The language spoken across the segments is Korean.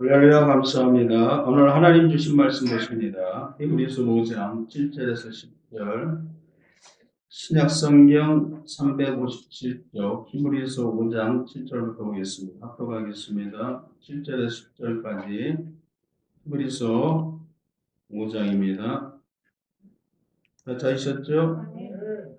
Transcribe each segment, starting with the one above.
할렐루야 감사합니다. 오늘 하나님 주신 말씀 보십니다. 히브리서 5장 7절에서 10절 신약성경 357쪽 히브리서 5장 7절부터 보겠습니다. 합독하겠습니다. 7절에서 10절까지 히브리서 5장입니다. 다 찾으셨죠?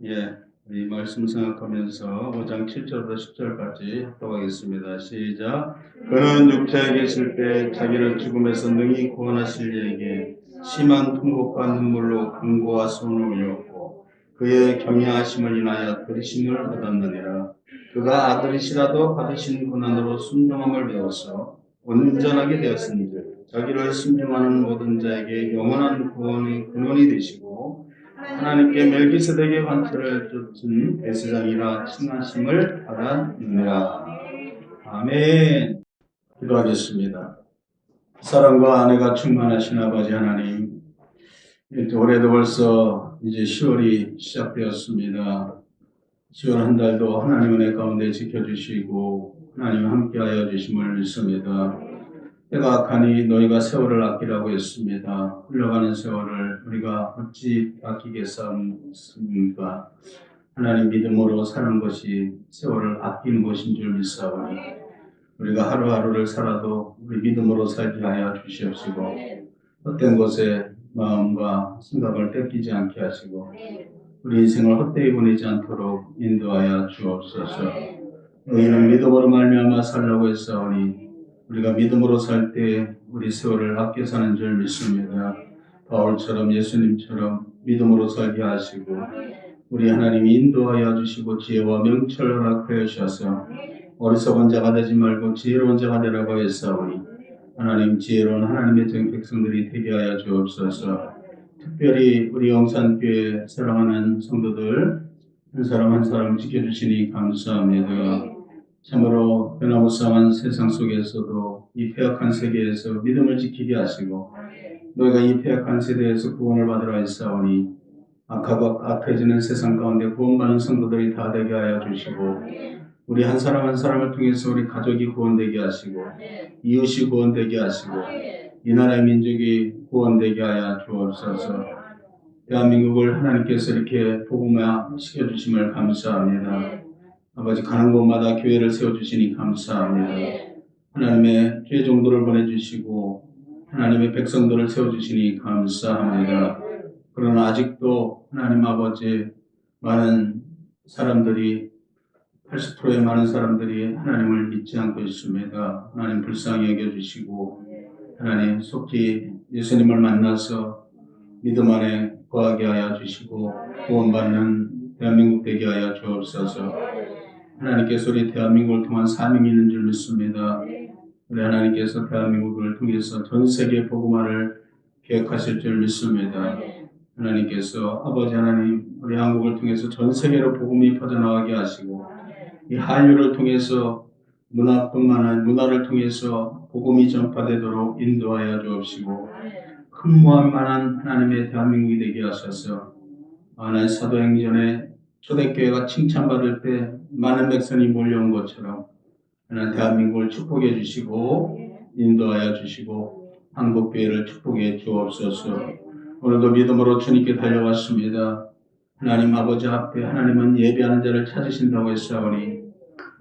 예. 이 말씀 생각하면서 5장 7절부터 10절까지 합독하겠습니다. 시작. 그는 육체에 계실 때 자기를 죽음에서 능히 구원하실 이에게 심한 통곡과 눈물로 간구와 손을 올렸고 그의 경외하심을 인하여 들으심을 받았느니라. 그가 아들이시라도 받으신 고난으로 순종함을 배워서 온전하게 되었은즉 자기를 순종하는 모든 자에게 영원한 구원의 근원이 되시고 하나님께 멜기세덱의 관철을 쫓은 대제사장이라 칭하심을 받았느니라. 아멘. 기도하겠습니다. 사랑과 은혜가 충만하신 아버지 하나님, 올해도 벌써 이제 10월이 시작되었습니다. 10월 한 달도 하나님 은혜 가운데 지켜주시고 하나님 함께하여 주심을 믿습니다. 때가 악하니 너희가 세월을 아끼라고 했습니다. 흘러가는 세월을 우리가 어찌 아끼겠습니까? 하나님 믿음으로 사는 것이 세월을 아끼는 것인 줄 믿사오니 우리가 하루하루를 살아도 우리 믿음으로 살게 하여 주시옵시고 헛된 것에 마음과 생각을 뺏기지 않게 하시고 우리 인생을 헛되이 보내지 않도록 인도하여 주옵소서. 너희는 믿음으로 말미암아 살라고 했사오니 우리가 믿음으로 살 때 우리 세월을 아껴 사는 줄 믿습니다. 바울처럼 예수님처럼 믿음으로 살게 하시고 우리 하나님이 인도하여 주시고 지혜와 명철을 허락하여 주셔서 어리석은 자가 되지 말고 지혜로운 자가 되라고 했사오니 하나님 지혜로운 하나님의 백성들이 되게 하여 주옵소서. 특별히 우리 영산교회 사랑하는 성도들 한 사람 한 사람 지켜주시니 감사합니다. 참으로 변화무쌍한 세상 속에서도 이 폐악한 세계에서 믿음을 지키게 하시고 너희가 이 폐악한 세대에서 구원을 받으라 했사오니 악하고 악해지는 세상 가운데 구원받는 성도들이 다 되게 하여 주시고 우리 한 사람 한 사람을 통해서 우리 가족이 구원되게 하시고 이웃이 구원되게 하시고 이 나라의 민족이 구원되게 하여 주옵소서. 대한민국을 하나님께서 이렇게 복음화 시켜주심을 감사합니다. 아버지 가는 곳마다 교회를 세워주시니 감사합니다. 하나님의 교회 종도를 보내주시고 하나님의 백성들을 세워주시니 감사합니다. 그러나 아직도 하나님 아버지 많은 사람들이 80%의 많은 사람들이 하나님을 믿지 않고 있습니다. 하나님 불쌍히 여겨주시고 하나님 속히 예수님을 만나서 믿음 안에 거하게 하여 주시고 구원받는 대한민국 되게 하여 주옵소서. 하나님께서 우리 대한민국을 통한 사명이 있는 줄 믿습니다. 우리 하나님께서 대한민국을 통해서 전 세계 복음화를 계획하실 줄 믿습니다. 하나님께서 아버지 하나님 우리 한국을 통해서 전 세계로 복음이 퍼져나가게 하시고 이 한류를 통해서 문화뿐만 아니라 문화를 통해서 복음이 전파되도록 인도하여 주옵시고 흠모할 하나님의 대한민국이 되게 하셔서 하나님 사도행전에 초대교회가 칭찬받을 때 많은 백성이 몰려온 것처럼 하나님 대한민국을 축복해 주시고 인도하여 주시고 한국교회를 축복해 주옵소서. 오늘도 믿음으로 주님께 달려왔습니다. 하나님 아버지 앞에 하나님은 예배하는 자를 찾으신다고 했사오니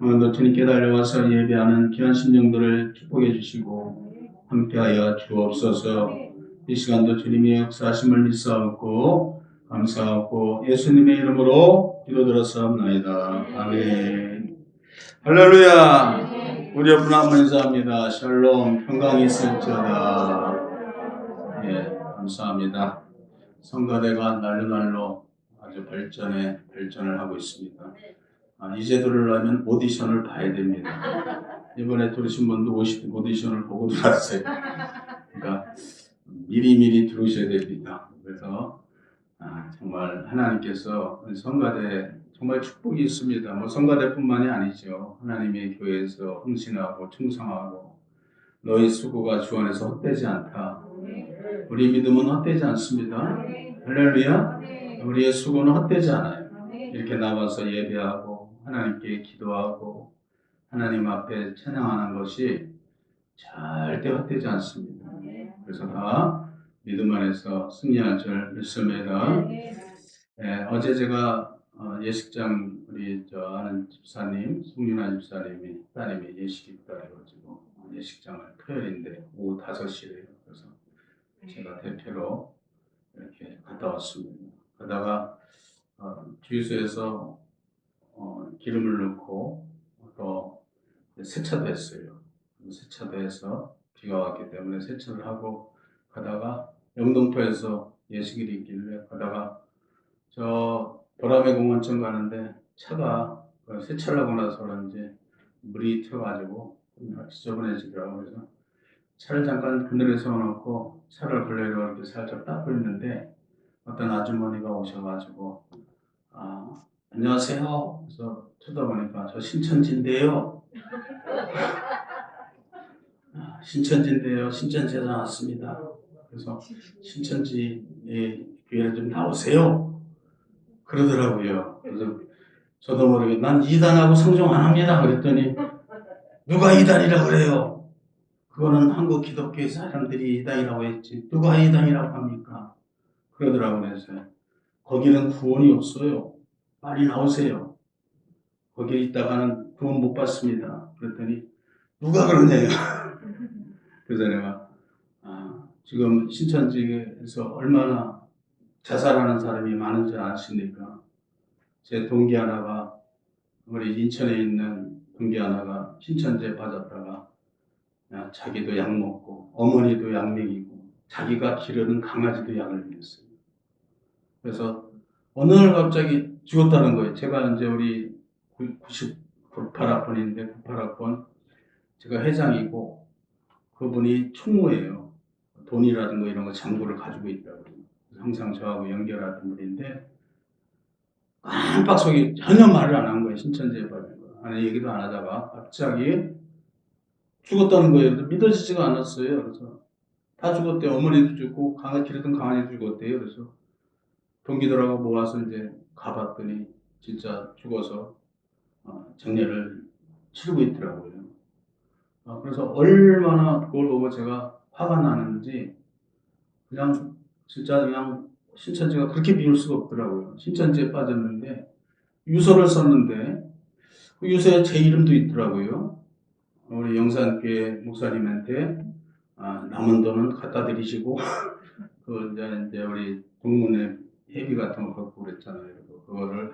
오늘도 주님께 달려와서 예배하는 귀한 심령들을 축복해 주시고 함께하여 주옵소서. 이 시간도 주님의 역사하심을 믿사옵고 감사하고 예수님의 이름으로 기도드렸사옵나이다. 아멘. 할렐루야. 우리 여러분 한번 인사합니다. 샬롬. 평강이 있을지어다. 예, 감사합니다. 성가대가 날로 아주 발전을 하고 있습니다. 이제 들으려면 오디션을 봐야 됩니다. 이번에 들으신 분도 오디션을 보고 들었어요. 그러니까 미리 들으셔야 됩니다. 그래서 정말 하나님께서 성가대 정말 축복이 있습니다. 뭐 성가대뿐만이 아니죠. 하나님의 교회에서 헌신하고 충성하고 너희 수고가 주 안에서 헛되지 않다. 우리 믿음은 헛되지 않습니다. 할렐루야. 우리의 수고는 헛되지 않아요. 이렇게 나와서 예배하고 하나님께 기도하고 하나님 앞에 찬양하는 것이 절대 헛되지 않습니다. 그래서 다 믿음 안에서 승리할 줄 믿습니다. 어제 제가 예식장 우리 아는 집사님, 송윤아 집사님이 따님이 예식이 있다 해가지고 예식장을 토요일인데 오후 5시래요. 그래서 제가 대표로 이렇게 갔다 왔습니다. 그러다가 주유소에서 기름을 넣고 또 세차도 했어요. 세차도 해서 비가 왔기 때문에 세차를 하고 가다가 영등포에서 예식일이 있길래 가다가 저 보라매 공원쯤 가는데 차가 세차를 하고 나서 그런지 물이 튀어가지고 지저분해지더라고요. 그래서 차를 잠깐 그늘에 세워놓고 차를 걸레로 이렇게 살짝 닦고 있는데 어떤 아주머니가 오셔가지고 안녕하세요. 그래서 쳐다보니까 저 신천지인데요. 신천지인데요. 신천지에서 나왔습니다. 그래서 신천지에 교회를 좀 나오세요. 그러더라고요. 그래서 저도 모르게 난 이단하고 상종 안 합니다. 그랬더니 누가 이단이라고 그래요? 그거는 한국 기독교의 사람들이 이단이라고 했지. 누가 이단이라고 합니까? 그러더라고요. 그래서 거기는 구원이 없어요. 빨리 나오세요. 거기에 있다가는 구원 못 받습니다. 그랬더니 누가 그러냐요. 그래서 내가 지금 신천지에서 얼마나 자살하는 사람이 많은지 아십니까? 제 동기 하나가 우리 인천에 있는 동기 하나가 신천지에 빠졌다가 자기도 약 먹고 어머니도 약 먹이고 자기가 기르는 강아지도 약을 먹였어요. 그래서 어느 날 갑자기 죽었다는 거예요. 제가 이제 우리 98학번인데 98학번 제가 회장이고 그분이 총무예요. 돈이라든가 이런 거 잔고를 가지고 있다고. 항상 저하고 연결하던 분인데 깜빡 속이 전혀 말을 안 한 거예요. 신천지에 빠진 거. 아니 얘기도 안 하다가 갑자기 죽었다는 거예요. 믿어지지가 않았어요. 그래서 다 죽었대요. 어머니도 죽고 기르던 강아지도 죽었대요. 그래서 동기들하고 모아서 이제 가봤더니 진짜 죽어서 장례를 치르고 있더라고요. 그래서 얼마나 그걸 보고 제가 화가 나는지 그냥 진짜 그냥 신천지가 그렇게 미울 수가 없더라고요. 신천지에 빠졌는데 유서를 썼는데 그 유서에 제 이름도 있더라고요. 우리 영산교회 목사님한테 남은 돈은 갖다 드리시고 그 이제 우리 동문회 회비 같은 거 갖고 그랬잖아요. 그거를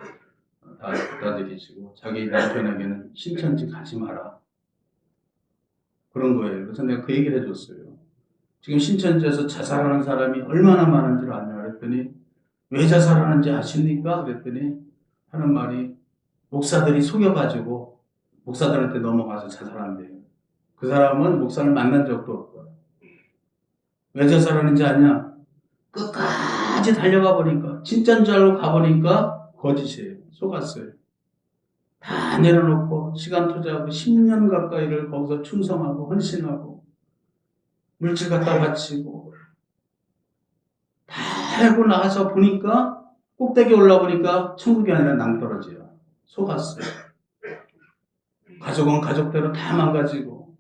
다 갖다 드리시고 자기 남편에게는 신천지 가지 마라. 그런 거예요. 그래서 내가 그 얘기를 해줬어요. 지금 신천지에서 자살하는 사람이 얼마나 많은지를 아냐 그랬더니 왜 자살하는지 아십니까? 그랬더니 하는 말이 목사들이 속여가지고 목사들한테 넘어가서 자살한대요. 그 사람은 목사를 만난 적도 없고 왜 자살하는지 아냐? 끝까지 달려가 보니까 진짜인 줄 알고 가보니까 거짓이에요. 속았어요. 다 내려놓고 시간 투자하고 10년 가까이를 거기서 충성하고 헌신하고 물질 갖다 바치고 다 하고 나가서 보니까 꼭대기 올라보니까 천국이 아니라 낭떠러지야. 속았어요. 가족은 가족대로 다 망가지고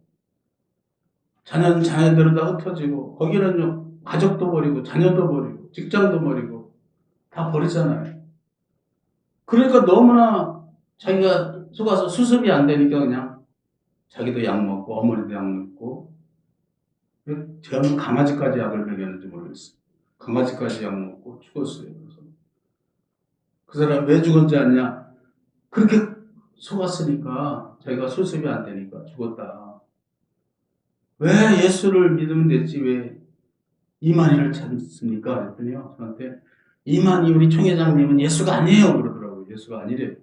자녀는 자녀대로 다 흩어지고 거기는요 가족도 버리고 자녀도 버리고 직장도 버리고 다 버리잖아요. 그러니까 너무나 자기가 속아서 수습이 안 되니까 그냥 자기도 약 먹고 어머니도 약 먹고 저는 강아지까지 약을 먹였는지 모르겠어요. 강아지까지 약 먹고 죽었어요. 그래서 그 사람 왜 죽었는지 아냐? 그렇게 속았으니까 자기가 수습이 안 되니까 죽었다. 왜 예수를 믿으면 됐지 왜 이만희를 찾습니까? 그랬더니요 저한테 이만희 우리 총회장님은 예수가 아니에요 그러더라고요. 예수가 아니래요.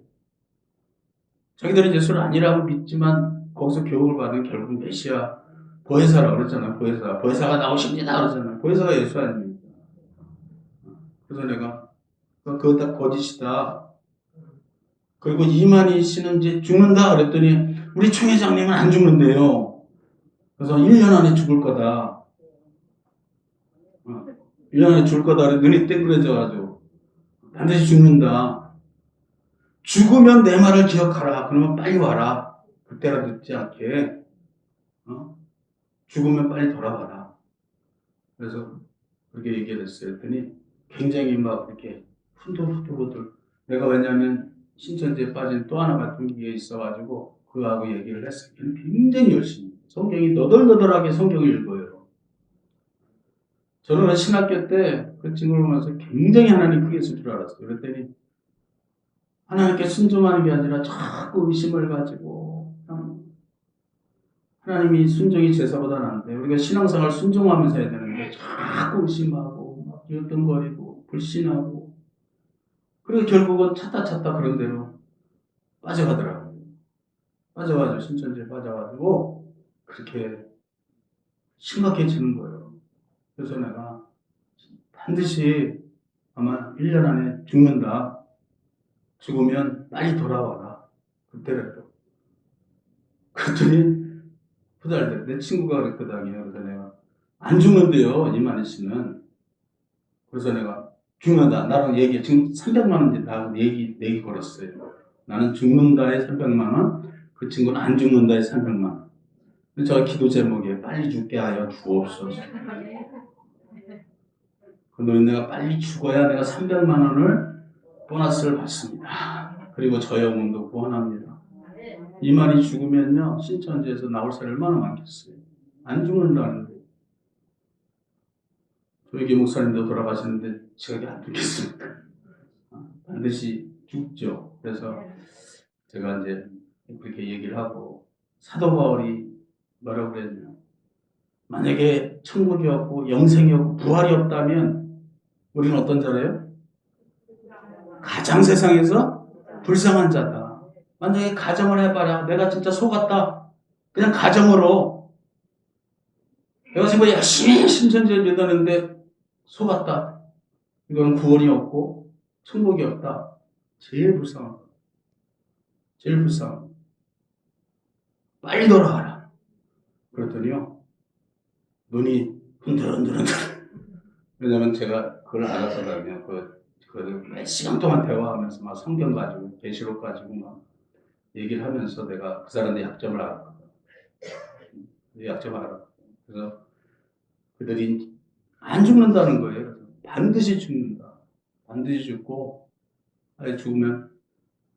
자기들은 예수를 아니라고 믿지만 거기서 교육을 받은 결국 메시아 보혜사라고 그랬잖아요. 보혜사가 나오십니다 그러잖아요. 보혜사가 예수 아닙니까? 그래서 내가 그거 다 거짓이다. 그리고 이만희 씨는 이제 죽는다 그랬더니 우리 총회장님은 안 죽는데요. 그래서 1년 안에 죽을 거다. 1년 안에 죽을 거다. 눈이 땡그레져가지고 반드시 죽는다. 죽으면 내 말을 기억하라. 그러면 빨리 와라. 그때라도 늦지 않게. 죽으면 빨리 돌아가라. 그래서 그렇게 얘기를 했어요. 했더니 굉장히 막 이렇게 후들후들. 내가 왜냐면 신천지에 빠진 또 하나 같은 게 있어가지고 그하고 얘기를 했어요. 굉장히 열심히. 성경이 너덜너덜하게 성경을 읽어요. 저는 신학교 때 그 친구를 보면서 굉장히 하나님 크게 쓸 줄 알았어요. 그랬더니 하나님께 순종하는 게 아니라 자꾸 의심을 가지고 하나님이 순종이 제사보다 나은데 우리가 신앙생활 순종하면서 해야 되는데 자꾸 의심하고 막 열등거리고 불신하고 그리고 결국은 찾다 그런 대로 빠져가더라고요. 빠져가지고 신천지에 빠져가지고 그렇게 심각해지는 거예요. 그래서 내가 반드시 아마 1년 안에 죽는다. 죽으면 빨리 돌아와라. 그때라도. 그랬더니 후달들 내 친구가 그랬거든요. 그래서 내가 안 죽는데요. 이만희 씨는. 그래서 내가 죽는다. 나랑 얘기 지금 300만 원 나하고 얘기 걸었어요. 나는 죽는다에 300만 원. 그 친구는 안 죽는다에 300만 원. 저 기도 제목에 빨리 죽게 하여 주옵소서. 그러면 내가 빨리 죽어야 내가 300만 원을 보너스를 받습니다. 그리고 저 영혼도 구원합니다. 이 말이 죽으면요 신천지에서 나올 사람이 얼마나 많겠어요. 안 죽는다는데 조혜기 목사님도 돌아가시는데 제가 안 죽겠습니까? 반드시 죽죠. 그래서 제가 이제 그렇게 얘기를 하고 사도 바울이 뭐라고 그랬냐? 만약에 천국이 없고 영생이 없고 부활이 없다면 우리는 어떤 자래요? 가장 세상에서 불쌍한 자다. 만약에 가정을 해봐라. 내가 진짜 속았다. 그냥 가정으로 내가 지금 열심히 신천지를 믿었는데 속았다. 이건 구원이 없고 천국이 없다. 제일 불쌍한 거. 제일 불쌍한 거. 빨리 돌아가라. 그랬더니요. 눈이 흔들흔들. 왜냐면 제가 그걸 알았거든요. 몇 시간 동안 대화하면서 막 성경 가지고 계시록 가지고 막 얘기를 하면서 내가 그 사람의 약점을 알았거든. 약점을 알았거든. 그래서 그들이 안 죽는다는 거예요. 반드시 죽는다. 반드시 죽고 아예 죽으면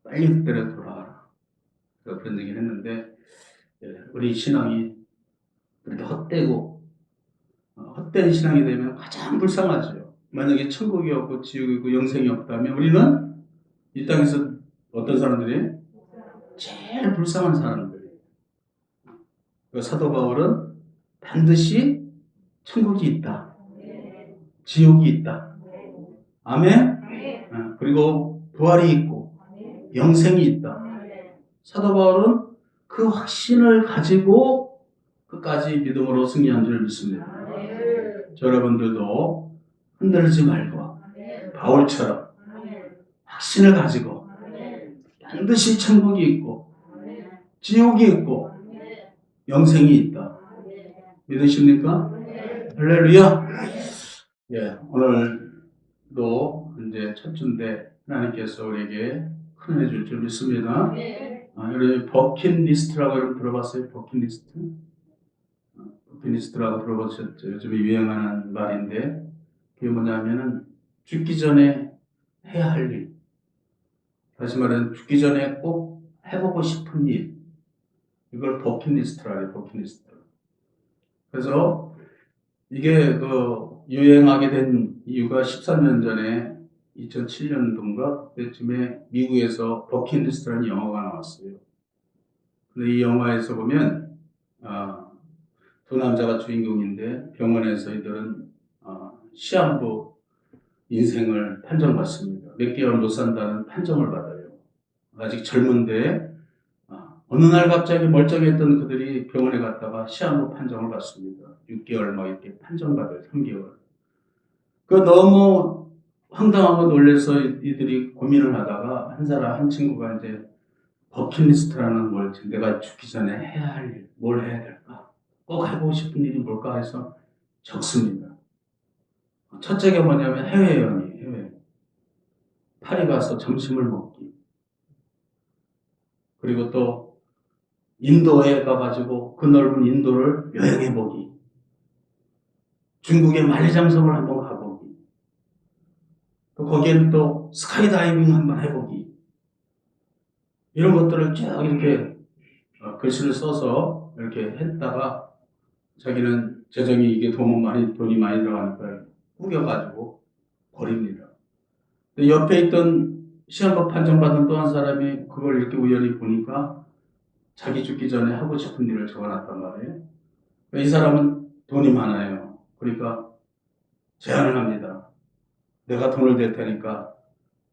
빨리 그때로 돌아와라. 그래서 그런 얘기를 했는데 우리 신앙이 그렇게 헛된 신앙이 되면 가장 불쌍하죠. 만약에 천국이 없고 지옥이 있고 영생이 없다면 우리는 이 땅에서 어떤 사람들이 제일 불쌍한 사람들이에요. 사도 바울은 반드시 천국이 있다. 지옥이 있다. 아멘? 그리고 부활이 있고 영생이 있다. 사도 바울은 그 확신을 가지고 끝까지 믿음으로 승리한 줄 믿습니다. 여러분들도 흔들리지 말고 바울처럼 확신을 가지고 반드시 천국이 있고 지옥이 있고 영생이 있다. 믿으십니까? 할렐루야. 예, 오늘도 이제 첫 주인데 하나님께서 우리에게 큰 은혜 줄 줄 믿습니다. 여러분 버킷리스트라고 여러분 들어봤어요? 버킷리스트? 버킷리스트라고 들어보셨죠? 요즘에 유행하는 말인데 그게 뭐냐면은 죽기 전에 해야 할 일. 다시 말하면 죽기 전에 꼭 해보고 싶은 일. 이걸 버킷리스트라 해요. 버킷리스트. 그래서 이게 유행하게 된 이유가 13년 전에 2007년도인가 그때쯤에 미국에서 버킷리스트라는 영화가 나왔어요. 근데 이 영화에서 보면 두 남자가 주인공인데 병원에서 이들은 시한부 인생을 판정받습니다. 몇 개월 못 산다는 판정을 받아요. 아직 젊은데 어느 날 갑자기 멀쩡했던 그들이 병원에 갔다가 시한부 판정을 받습니다. 6개월 막 이렇게 판정받아요. 3개월. 너무 황당하고 놀라서 이들이 고민을 하다가 한 친구가 이제 버킷리스트라는 걸 내가 죽기 전에 해야 할 일, 뭘 해야 될까? 꼭 해보고 싶은 일이 뭘까 해서 적습니다. 첫째가 뭐냐면 해외여행이에요. 해외. 파리 가서 점심을 먹기. 그리고 또 인도에 가가지고 그 넓은 인도를 여행해보기, 중국의 만리장성을 한번 가보기, 또 거기에는 또 스카이다이빙 한번 해보기, 이런 것들을 쭉 이렇게 글씨를 써서 이렇게 했다가 자기는 재정이 이게 돈이 많이 들어가니까 구겨가지고 버립니다. 근데 옆에 있던 시한부 판정받은 또 한 사람이 그걸 이렇게 우연히 보니까 자기 죽기 전에 하고 싶은 일을 적어놨단 말이에요. 이 사람은 돈이 많아요. 그러니까 제안을 합니다. 내가 돈을 댈 테니까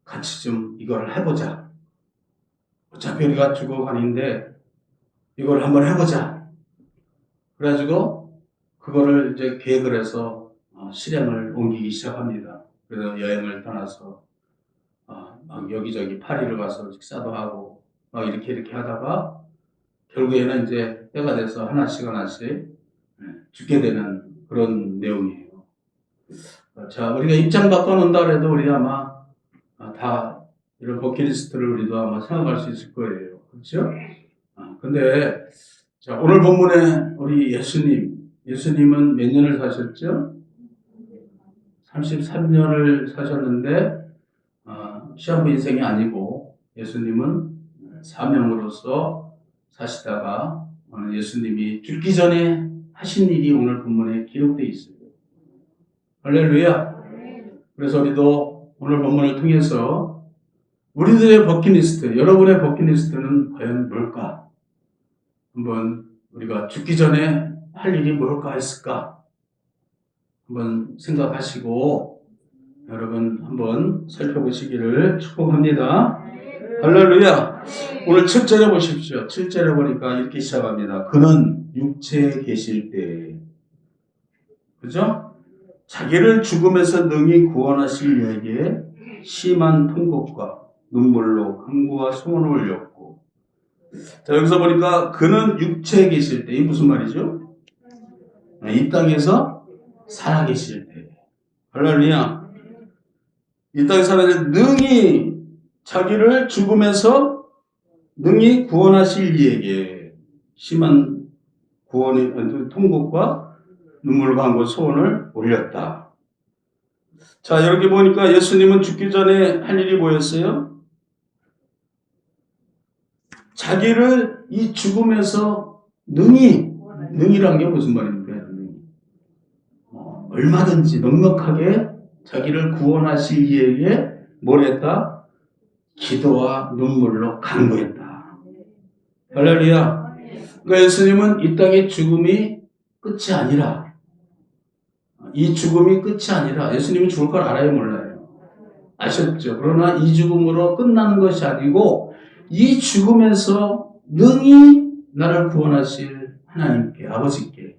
같이 좀 이걸 해보자. 어차피 우리가 죽어가는데 이걸 한번 해보자. 그래가지고 그거를 이제 계획을 해서 실행을 옮기기 시작합니다. 그래서 여행을 떠나서 막 여기저기 파리를 가서 식사도 하고 막 이렇게 하다가 결국에는 이제 때가 돼서 하나씩 죽게 되는 그런 내용이에요. 자, 우리가 입장 바꿔놓는다 그래도 우리 아마 다 이런 버킷리스트를 우리도 아마 생각할 수 있을 거예요. 그렇죠? 근데 자, 오늘 본문에 우리 예수님은 몇 년을 사셨죠? 33년을 사셨는데 시한부 인생이 아니고 예수님은 사명으로서 사시다가 오늘 예수님이 죽기 전에 하신 일이 오늘 본문에 기록되어 있어요. 할렐루야. 그래서 우리도 오늘 본문을 통해서 우리들의 버킷리스트, 여러분의 버킷리스트는 과연 뭘까? 한번 우리가 죽기 전에 할 일이 뭘까 했을까? 한번 생각하시고 여러분 한번 살펴보시기를 축복합니다. 할렐루야. 오늘 7절에 보십시오. 7절에 보니까 이렇게 시작합니다. 그는 육체에 계실 때, 그죠? 자기를 죽음에서 능히 구원하실 이에게 심한 통곡과 눈물로 간구와 소원을 올렸고, 자, 여기서 보니까 그는 육체에 계실 때, 이 무슨 말이죠? 이 땅에서 살아계실 때. 할렐루야. 이 땅에 살아계실 때 능히 자기를 죽음에서 능히 구원하실 이에게 심한 구원의 통곡과 눈물과 간구 소원을 올렸다. 자, 여기 보니까 예수님은 죽기 전에 할 일이 뭐였어요? 자기를 이 죽음에서 능이란 게 무슨 말입니까? 얼마든지 넉넉하게 자기를 구원하실 이에게 뭘 했다? 기도와 눈물로 간구했다. 할렐루야. 그러니까 예수님은 이 땅의 죽음이 끝이 아니라, 이 죽음이 끝이 아니라, 예수님이 죽을 걸 알아요, 몰라요? 아셨죠? 그러나 이 죽음으로 끝나는 것이 아니고, 이 죽음에서 능히 나를 구원하실 하나님께, 아버지께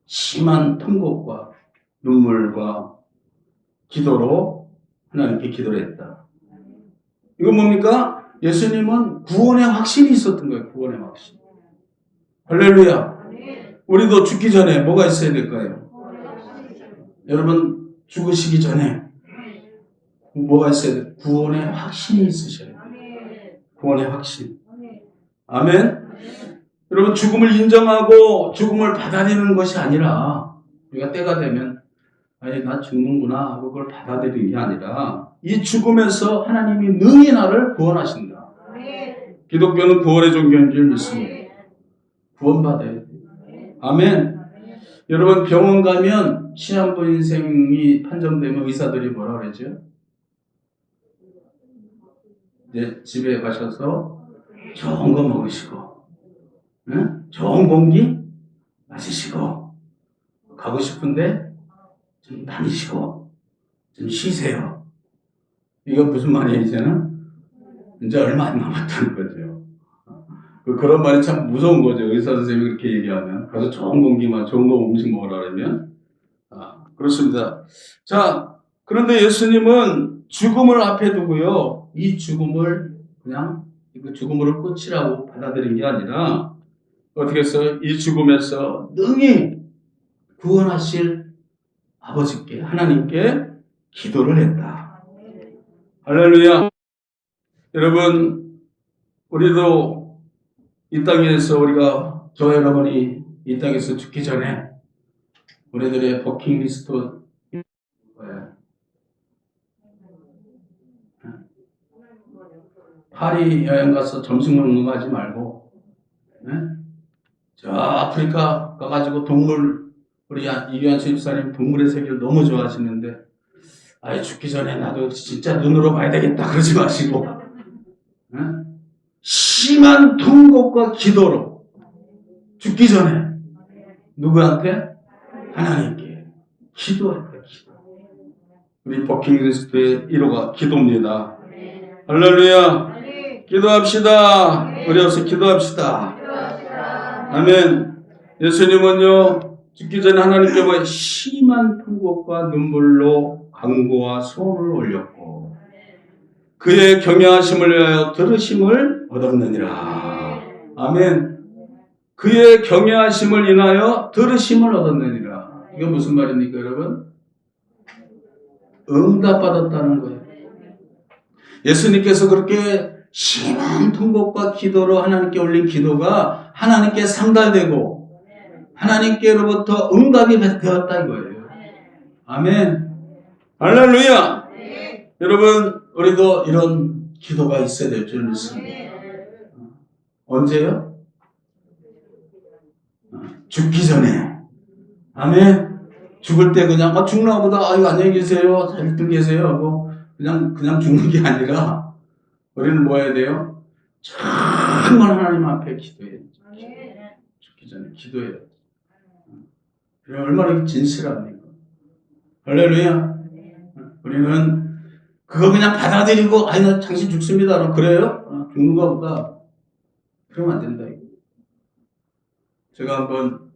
심한 통곡과 눈물과 기도로 하나님께 기도를 했다. 이건 뭡니까? 예수님은 구원의 확신이 있었던 거예요. 구원의 확신. 할렐루야. 우리도 죽기 전에 뭐가 있어야 될까요? 여러분 죽으시기 전에 뭐가 있어야 돼요? 구원의 확신이 있으셔야 돼요. 구원의 확신. 아멘. 여러분 죽음을 인정하고 죽음을 받아들이는 것이 아니라 우리가 때가 되면 아니 나 죽는구나 하고 그걸 받아들이는 게 아니라 이 죽음에서 하나님이 능히 나를 구원하신다. 기독교는 구원의 종교인 줄 믿습니다. 구원받아야 돼요. 아멘. 여러분 병원 가면 시한부 인생이 판정되면 의사들이 뭐라 그러죠? 이제 집에 가셔서 좋은 거 먹으시고, 응? 좋은 공기 마시시고, 가고 싶은데 좀 다니시고, 좀 쉬세요. 이건 무슨 말이에요, 이제는? 이제 얼마 안 남았다는 거죠. 그런 말이 참 무서운 거죠. 의사 선생님이 그렇게 얘기하면. 가서 좋은 공기만, 좋은 거 음식 먹으라 그러면. 그렇습니다. 자, 그런데 예수님은 죽음을 앞에 두고요. 이 죽음을 그냥 그 죽음으로 끝이라고 받아들인 게 아니라 어떻게 해서 이 죽음에서 능히 구원하실 아버지께, 하나님께 기도를 했다. 할렐루야. 여러분, 우리도 이 땅에서 우리가 저 여러분이 이 땅에서 죽기 전에 우리들의 버킷리스트 뭐예요? 파리 여행 가서 점심 먹는 거 하지 말고, 네? 저 아프리카 가가지고 동물, 우리 이규환 집사님 동물의 세계를 너무 좋아하시는데, 아예 죽기 전에 나도 진짜 눈으로 봐야 되겠다 그러지 마시고, 네? 심한 통곡과 기도로 죽기 전에 누구한테? 하나님께 기도했다. 기도. 우리 버킷리스트의 1호가 기도입니다. 할렐루야. 기도합시다. 우리 앞서 기도합시다. 아멘. 예수님은요, 죽기 전에 하나님께 뭐 심한 통곡과 눈물로 간구와 소원을 올렸고, 그의 경외하심을 위하여 들으심을 얻었느니라. 아멘. 그의 경외하심을 인하여 들으심을 얻었느니라. 이게 무슨 말입니까, 여러분? 응답받았다는 거예요. 예수님께서 그렇게 심한 통곡과 기도로 하나님께 올린 기도가 하나님께 상달되고 하나님께로부터 응답이 되었다 이거예요. 아멘. 할렐루야. 여러분, 우리도 이런 기도가 있어야 될 줄 믿습니다. 언제요? 죽기 전에. 아멘. 죽을 때 그냥 죽나 보다. 아유 안녕히 계세요. 잘들 계세요 하고 그냥 죽는 게 아니라 우리는 뭐 해야 돼요? 정말 하나님 앞에 기도해야 돼요. 죽기 전에 기도해야 돼요. 얼마나 진실합니까? 할렐루야. 우리는 그거 그냥 받아들이고 아니 나 당신 죽습니다. 그래요? 죽는가 보다. 그러면 안 된다. 제가 한번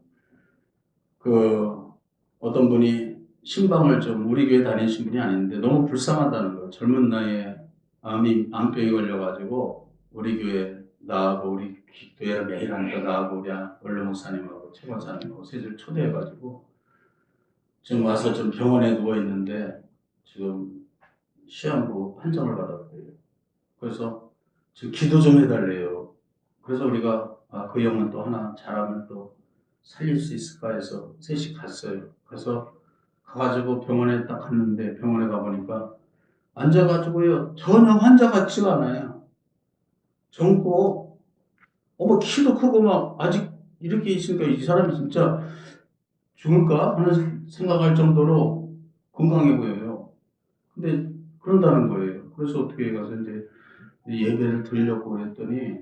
어떤 분이 신방을 좀 우리 교회 다니신 분이 아닌데 너무 불쌍하다는 거예요. 젊은 나이에 암병이 걸려가지고 우리 교회 나하고 우리 교회 매일 하니까 나하고 우리 원로 목사님하고 최 권사님하고 셋을 초대해가지고 지금 와서 좀 병원에 누워 있는데 지금 시한부 판정을 받았대요. 그래서 지금 기도 좀 해달래요. 그래서 우리가 그 영은 또 하나 잘하면 또 살릴 수 있을까 해서 셋이 갔어요. 그래서 가가지고 병원에 딱 갔는데 병원에 가보니까 앉아가지고요 전혀 환자 같지가 않아요. 젊고 뭐 키도 크고 막 아직 이렇게 있으니까 이 사람이 진짜 죽을까 하는 생각할 정도로 건강해 보여요. 근데 그런다는 거예요. 그래서 어떻게 가서 이제 예배를 드리려고 그랬더니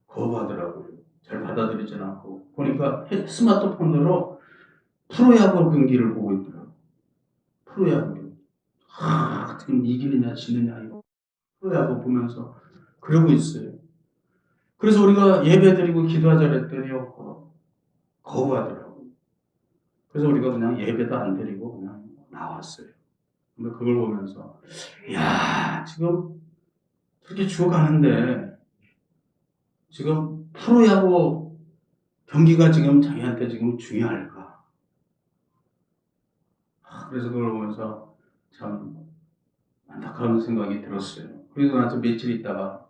거부하더라고요. 잘 받아들이진 않고 보니까 스마트폰으로 프로야구 경기를 보고 있더라고요. 프로야구 경기. 지금 이기느냐 지느냐 이거 프로야구 보면서 그러고 있어요. 그래서 우리가 예배 드리고 기도하자 그랬더니요 거부하더라고요. 그래서 우리가 그냥 예배도 안 드리고 그냥 나왔어요. 근데 그걸 보면서 야 지금 그렇게 죽어가는데 지금 프로야구 경기가 지금 자기한테 지금 중요할까? 그래서 그걸 보면서 참 안타까운 생각이 들었어요. 그리고 나서 며칠 있다가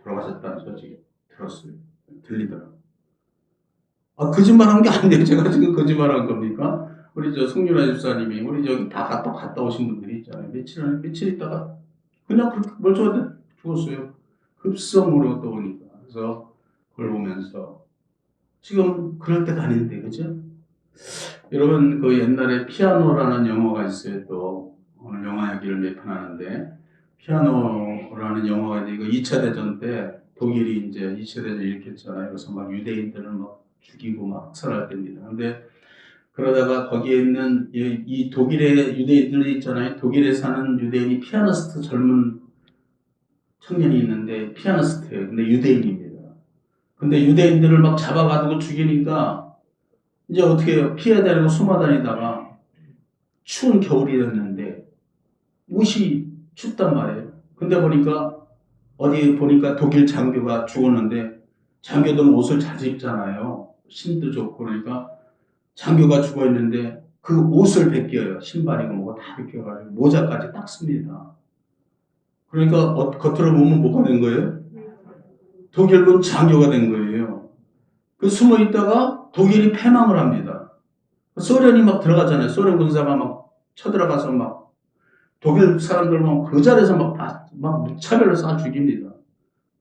돌아가셨다는 소식이 들었어요. 들리더라고요. 거짓말한 게 아니에요. 제가 지금 거짓말한 겁니까? 우리 송윤아 집사님이 우리 저기 다 갔다 오신 분들이 있잖아요. 며칠 있다가 그냥 그렇게 멀쩡하게 죽었어요. 급성으로 또 오니까. 그래서 그걸 보면서 지금 그럴 때가 아닌데, 그죠? 여러분, 그 옛날에 피아노라는 영화가 있어요. 또 오늘 영화 얘기를 몇 편 하는데 피아노라는 영화가 이거 2차 대전 때 독일이 이제 2차 대전 일으켰잖아요. 그래서 막 유대인들을 막 죽이고 막 학살할 때입니다. 근데 그러다가 거기에 있는 이 독일의 유대인들이 있잖아요. 독일에 사는 유대인이 피아니스트 젊은 청년이 있는데 피아니스트예요. 근데 유대인입니다. 근데 유대인들을 막 잡아가지고 죽이니까 이제 어떻게 해요? 피해 다니고 숨어 다니다가 추운 겨울이 됐는데 옷이 춥단 말이에요. 근데 보니까 어디 보니까 독일 장교가 죽었는데 장교들은 옷을 잘 입잖아요. 힘도 좋고 그러니까 장교가 죽어 있는데 그 옷을 벗겨요. 신발이고 뭐가 다 벗겨가지고 모자까지 딱 씁니다. 그러니까 겉으로 보면 뭐가 된 거예요? 독일군 장교가 된 거예요. 그 숨어 있다가 독일이 패망을 합니다. 소련이 막 들어가잖아요. 소련 군사가 막 쳐들어가서 막 독일 사람들 그 자리에서 막 무차별로 쏴 죽입니다.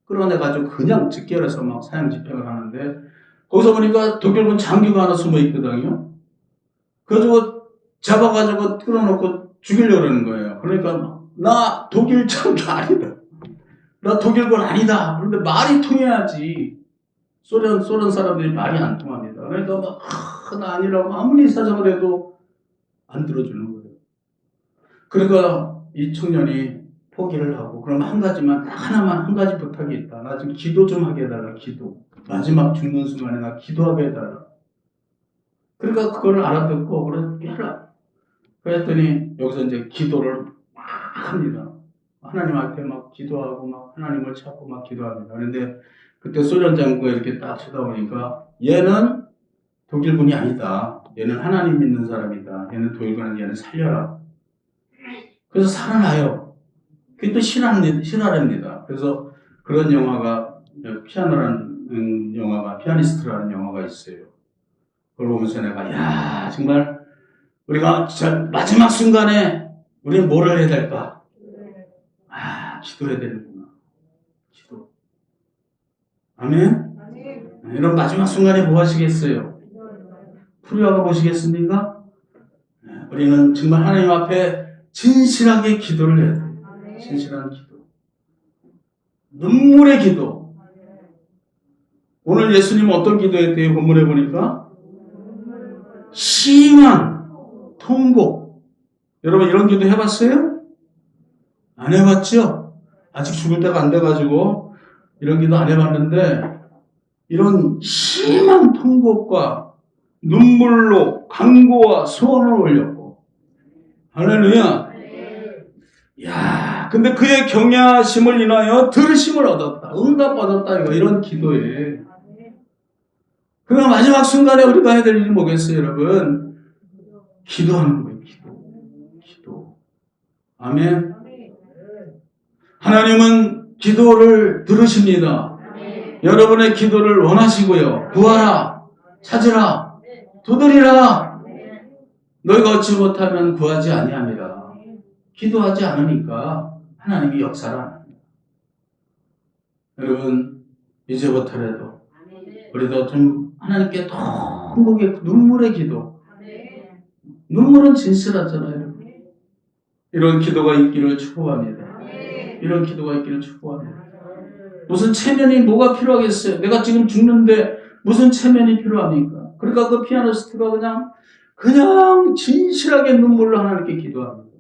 끌어내가지고 그냥 직결해서 막 사형 집행을 하는데 거기서 보니까 독일군 장교가 하나 숨어 있거든요. 그래가지고 잡아가지고 끌어놓고 죽이려고 그러는 거예요. 그러니까 나 독일 장교 아니다. 나 독일군 아니다. 그런데 말이 통해야지. 소련 사람들이 말이 안 통합니다. 그러니까 나 아니라고 아무리 사정을 해도 안 들어주는 거예요. 그러니까 이 청년이 포기를 하고, 그럼 한 가지 부탁이 있다. 나 지금 기도 좀 하게 해달라, 기도. 마지막 죽는 순간에 나 기도하게 해달라. 그러니까 그거를 알아듣고, 그래, 해라. 그랬더니 여기서 이제 기도를 막 합니다. 하나님한테 막 기도하고, 막 하나님을 찾고 막 기도합니다. 그런데 그때 소련 장군가 이렇게 딱 쳐다보니까 얘는 독일군이 아니다. 얘는 하나님 믿는 사람이다. 얘는 독일군은 얘는 살려라. 그래서 살아나요. 그게 또 실화랍니다. 그래서 그런 영화가, 피아노라는 영화가, 피아니스트라는 영화가 있어요. 그걸 보면서 내가, 야, 정말 우리가 마지막 순간에 우리는 뭐를 해야 될까? 기도해야 되는구나. 기도. 아멘? 이런 마지막 순간에 뭐 하시겠어요? 풀이하고 보시겠습니까? 우리는 정말 하나님 앞에 진실하게 기도를 해야 돼요. 진실한 기도. 눈물의 기도. 오늘 예수님은 어떤 기도했대요? 본문에 보니까 심한 통곡. 여러분 이런 기도 해봤어요? 안 해봤죠? 아직 죽을 때가 안 돼가지고 이런 기도 안 해봤는데, 이런 심한 통곡과 눈물로 간구와 소원을 올렸고, 할렐루야. 야, 근데 그의 경외하심을 인하여 들으심을 얻었다. 응답 얻었다. 이런 기도에. 그러나 마지막 순간에 우리가 해야 될 일이 뭐겠어요, 여러분? 기도하는 거예요, 기도. 아멘. 하나님은 기도를 들으십니다. 여러분의 기도를 원하시고요. 구하라, 찾으라, 두드리라. 너희가 얻지 못하면 구하지 아니함이라. 기도하지 않으니까 하나님이 역사를 안 합니다. 여러분, 이제부터라도 우리도 좀 하나님께 통곡의 눈물의 기도. 눈물은 진실하잖아요. 이런 기도가 있기를 축복합니다. 이런 기도가 있기를 축복합니다. 무슨 체면이 뭐가 필요하겠어요? 내가 지금 죽는데 무슨 체면이 필요합니까? 그러니까 그 피아니스트가 그냥 진실하게 눈물로 하나님께 기도합니다.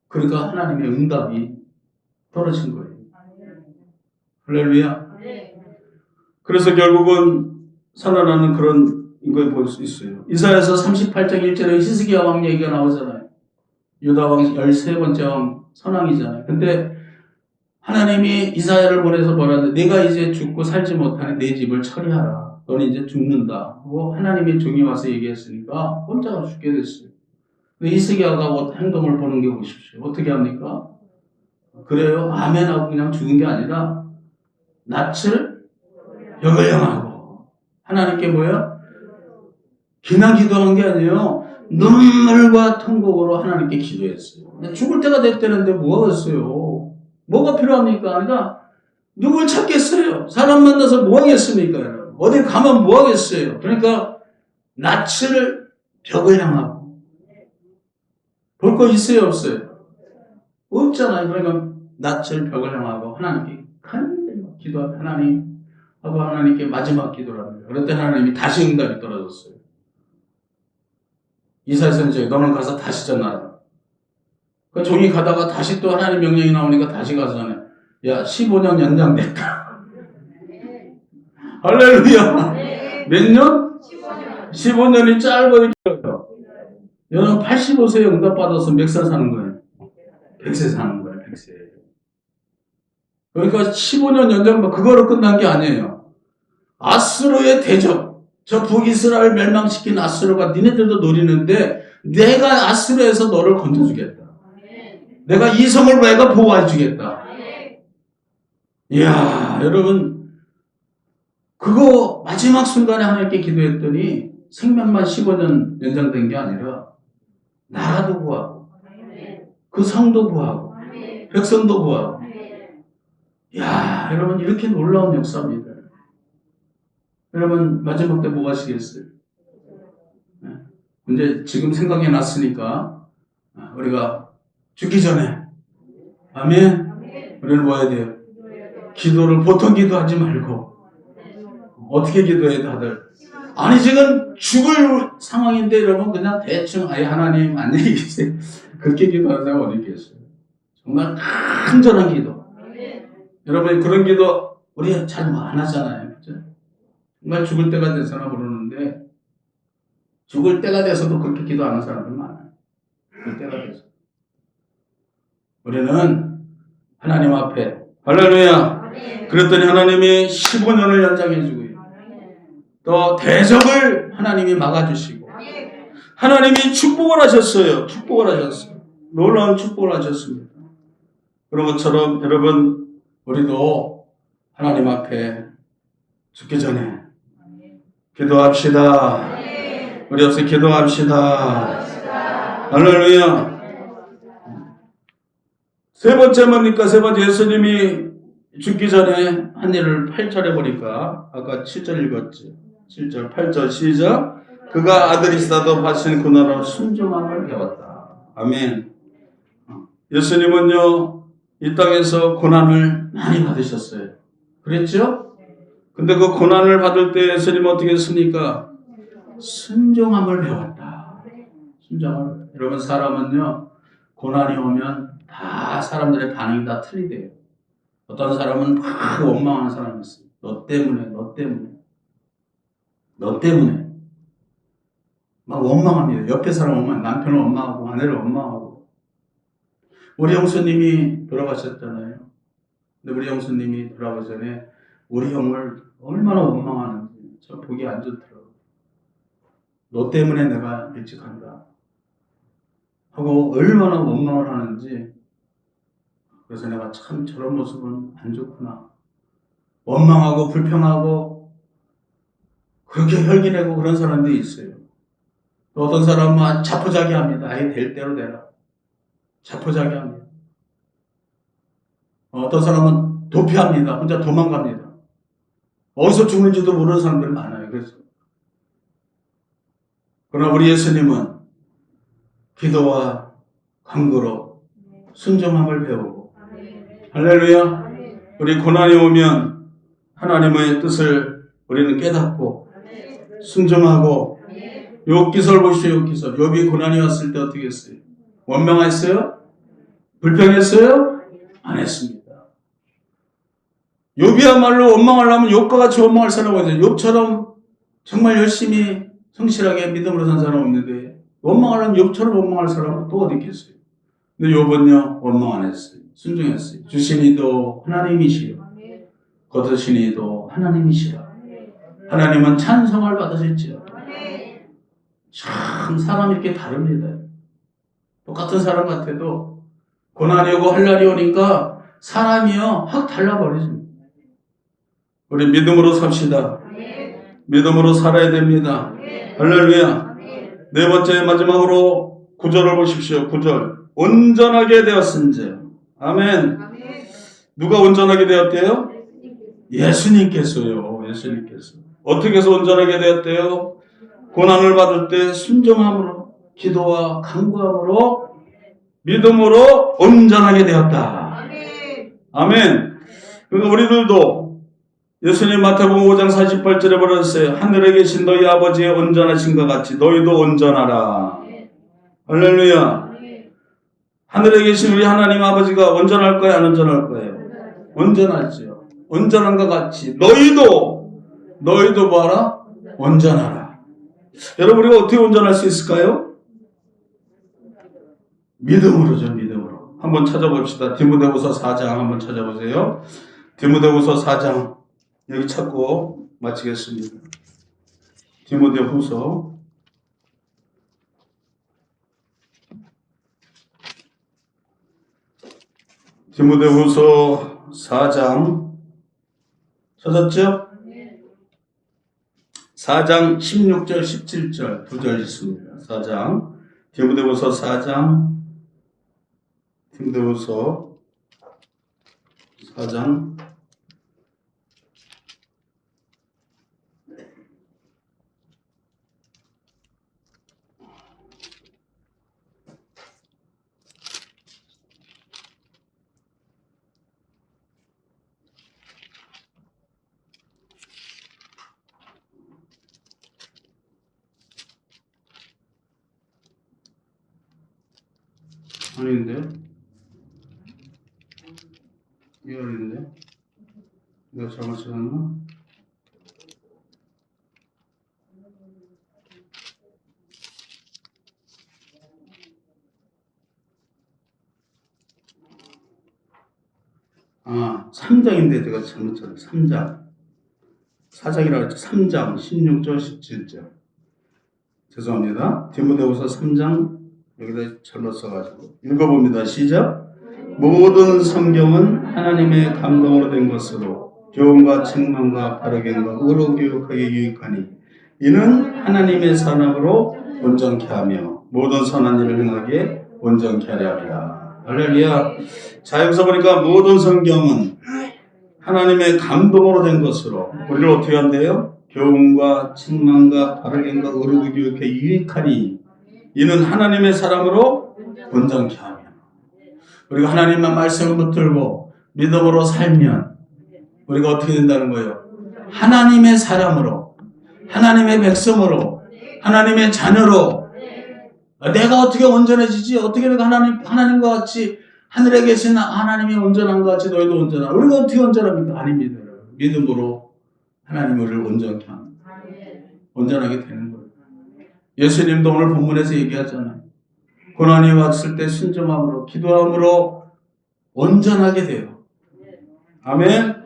그러니까 하나님의 응답이 떨어진 거예요. 할렐루야. 그래서 결국은 살아나는 그런 걸 볼 수 있어요. 이사야서 38장 1절에 히스기야 왕 얘기가 나오잖아요. 유다 왕 13번째 왕 선왕이잖아요. 근데 하나님이 이사야를 보내서 뭐라는데, 내가 이제 죽고 살지 못하는 내 집을 처리하라. 너는 이제 죽는다. 하나님의 종이 와서 얘기했으니까 꼼짝없이 죽게 됐어요. 근데 히스기야가 행동을 보는 게 보십시오. 어떻게 합니까? 그래요? 아멘하고 그냥 죽은 게 아니라 낯을 벽을 향하고 하나님께 뭐예요? 기나 기도한 게 아니에요. 눈물과 통곡으로 하나님께 기도했어요. 근데 죽을 때가 됐다는데 뭐가 있어요? 뭐가 필요합니까? 그러니까 누굴 찾겠어요? 사람 만나서 뭐 하겠습니까? 어디 가면 뭐 하겠어요? 그러니까 낯을 벽을 향하고. 볼 거 있어요? 없어요? 없잖아요. 그러니까 낯을 벽을 향하고 하나님께 간절히 기도하고 하나님께 마지막 기도를 합니다. 그럴 때 하나님이 다시 응답이 떨어졌어요. 이사야 선지자에 너는 가서 다시 전하라. 그 종이 가다가 다시 또 하나님 명령이 나오니까 다시 가서 전해. 야, 15년 연장됐다. 할렐루야. 몇 년? 15년이 짧아요, 길어요. 여러분 85세에 응답받아서 몇 살 사는 거예요? 100세 사는 거예요, 100세. 그러니까 15년 연장, 그거로 끝난 게 아니에요. 아수르의 대적, 저 북이스라엘 멸망시킨 아수르가 니네들도 노리는데 내가 아수르에서 너를 건져주겠다. 내가 이 성을 내가 보호해주겠다. 이야, 여러분, 그거 마지막 순간에 하나님께 기도했더니 생명만 15년 연장된 게 아니라 나라도 구하고 그 성도 구하고 백성도 구하고. 야, 여러분 이렇게 놀라운 역사입니다. 여러분 마지막 때 뭐 하시겠어요? 이제 지금 생각이 났으니까 우리가 죽기 전에 아멘. 우리는 뭐 해야 돼요? 기도를 보통 기도하지 말고 어떻게 기도해 다들? 아니 지금 죽을 상황인데 여러분 그냥 대충 아예 하나님 안녕히 계세요. 그렇게 기도하는 사람 어디 계세요? 정말 간절한 기도. 여러분 그런 기도 우리 잘 안 하잖아요. 그죠? 정말 죽을 때가 돼서나 그러는데 죽을 때가 돼서도 그렇게 기도 안 하는 사람들 많아요. 죽을 때가 돼서. 우리는 하나님 앞에 할렐루야. 그랬더니 하나님이 15년을 연장해 주고요. 또 대적을 하나님이 막아주시고 하나님이 축복을 하셨어요. 축복을 하셨어요. 놀라운 축복을 하셨습니다. 그런 것처럼 여러분 우리도 하나님 앞에 죽기 전에 기도합시다. 우리 없이 기도합시다. 할렐루야. 세 번째 뭡니까? 세 번째 예수님이 죽기 전에 한 일을 8절에 보니까 아까 7절 읽었지. 7절 8절 시작. 그가 아들이 있어도 바친 고난으로 순종함을 배웠다. 아멘. 예수님은요 이 땅에서 고난을 많이 받으셨어요. 그랬죠? 근데 그 고난을 받을 때 예수님은 어떻게 했습니까? 순종함을 배웠다. 순종함을. 여러분 사람은요 고난이 오면 다 사람들의 반응이 다 틀리대요. 어떤 사람은 막 원망하는 사람이 있어요. 너 때문에 막 원망합니다. 옆에 사람 원망, 남편을 원망하고 아내를 원망하고. 우리 형수님이 돌아가셨잖아요. 근데 우리 형수님이 돌아가기 전에 우리 형을 얼마나 원망하는지 저 보기 안 좋더라고요. 너 때문에 내가 일찍 간다 하고 얼마나 원망을 하는지. 그래서 내가 참 저런 모습은 안 좋구나. 원망하고 불평하고 그렇게 혈기내고 그런 사람들이 있어요. 또 어떤 사람은 자포자기합니다. 아예 될 대로 되라. 자포자기합니다. 어떤 사람은 도피합니다. 혼자 도망갑니다. 어디서 죽는지도 모르는 사람들이 많아요. 그래서 그러나 우리 예수님은 기도와 간구로 순종함을 배우고 할렐루야. 우리 고난이 오면 하나님의 뜻을 우리는 깨닫고 순종하고. 욥기서를 보시죠. 욥기서. 욥이 고난이 왔을 때 어떻게 했어요? 원망했어요? 불평했어요? 안 했습니다. 욥이야말로 원망하려면 욥과 같이 원망할 사람이 어디서 욥처럼 정말 열심히 성실하게 믿음으로 산 사람은 없는데 원망하려면 욥처럼 원망할 사람은 또 어디 있겠어요? 근데 욥은요 원망 안 했어요. 순종했어요. 주신 이도 하나님이시요 거두신 이도 하나님이시라. 하나님은 찬송을 받으실지요. 참 사람이 이렇게 다릅니다. 똑같은 사람 같아도 고난이 오고 할 날이 오니까 사람이요 확 달라버리십니다. 우리 믿음으로 삽시다. 믿음으로 살아야 됩니다. 할렐루야. 네 번째 마지막으로 9절을 보십시오. 9절. 온전하게 되었은즉. 아멘. 누가 온전하게 되었대요? 예수님께서요. 예수님께서. 어떻게 해서 온전하게 되었대요? 고난을 받을 때 순종함으로 기도와 간구함으로 믿음으로 온전하게 되었다. 아멘. 그러니까 우리들도 예수님 마태복음 5장 48절에 보셨어요. 하늘에 계신 너희 아버지의 온전하신것 같이 너희도 온전하라. 할렐루야. 하늘에 계신 우리 하나님 아버지가 온전할 거예요? 안 온전할 거예요? 온전하죠. 온전한 것 같이 너희도 뭐하라? 온전하라. 여러분 우리가 어떻게 온전할 수 있을까요? 믿음으로죠. 믿음으로. 한번 찾아봅시다. 디모데후서 4장 한번 찾아보세요. 디모데후서 4장 여기 찾고 마치겠습니다. 디모데후서 4장 찾았죠? 4장 16절 17절 두 절 있습니다. 4장 디모데후서 4장 디모데후서 4장 아닌데? 이 아닌데? 내가 잘못 찾았나? 아, 3장인데 제가 잘못 찾았어요. 3장. 4장이라고 했죠. 3장 16절 17절. 죄송합니다. 디모데후서 3장 여기다 잘못 써가지고 읽어봅니다. 시작. 모든 성경은 하나님의 감동으로 된 것으로 교훈과 책망과 바르게임과 의로 교육하게 유익하니 이는 하나님의 사람으로 온전케 하며 모든 선한 일을 행하게 온전케 하려 함이라. 할렐루야. 자, 여기서 보니까 모든 성경은 하나님의 감동으로 된 것으로 우리를 어떻게 한대요? 교훈과 책망과 바르게임과 의로 교육하게 유익하니 이는 하나님의 사람으로 온전케 하며 우리가 하나님의 말씀을 붙들고 믿음으로 살면 우리가 어떻게 된다는 거예요? 하나님의 사람으로, 하나님의 백성으로, 하나님의 자녀로 내가 어떻게 온전해지지? 어떻게 내가 하나님과 같이 하늘에 계신 하나님이 온전한 것 같이 너희도 온전하라. 우리가 어떻게 온전합니까? 아닙니다. 믿음으로 하나님 우리를 온전케 합니다. 온전하게 되는 거예요. 예수님도 오늘 본문에서 얘기하잖아요. 고난이 왔을 때 순종함으로 기도함으로 온전하게 돼요. 아멘.